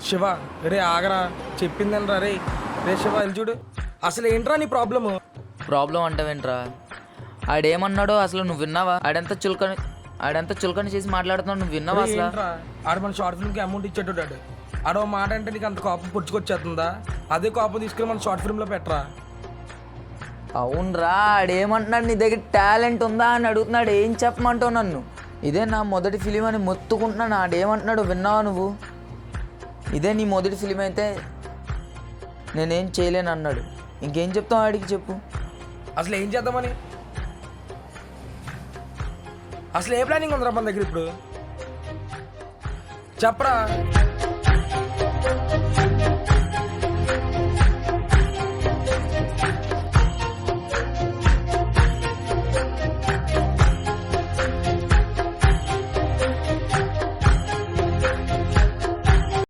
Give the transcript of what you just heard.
శివ, రే ఆగరా, చెప్పిందనరా. రే శివ, వెళ్ళి చూడు. అసలు ఏంట్రా నీ ప్రాబ్లము? ప్రాబ్లం అంటావేంట్రా? ఆడేమన్నాడో అసలు నువ్వు విన్నావా? ఆడెంత చులకని చేసి మాట్లాడుతున్నావు, నువ్వు విన్నావా అసలు? ఏంట్రా, ఆడు మన షార్ట్ ఫిల్మ్కి అమౌంట్ ఇచ్చేటాడు. ఆడో మాట అంటే నీకు అంత కోపం పుచ్చుకొచ్చేస్తుందా? అదే కోపం తీసుకుని మన షార్ట్ ఫిల్మ్లో పెట్టరా. అవునరా, ఆడేమంటున్నాడు నీ దగ్గర టాలెంట్ ఉందా అని అడుగుతున్నాడు. ఏం చెప్పమంటావు నన్ను? ఇదే నా మొదటి ఫిలిం అని మొత్తుకుంటున్నాను. ఆడేమంటున్నాడు విన్నావా నువ్వు? ఇదే నీ మొదటి ఫిలిం అయితే నేనేం చేయలేను అన్నాడు. ఇంకేం చెప్తావు ఆడికి చెప్పు. అసలు ఏం చేద్దామని? అసలు ఏ ప్లానింగ్ ఉందిరా మన దగ్గర ఇప్పుడు? చెప్పరా.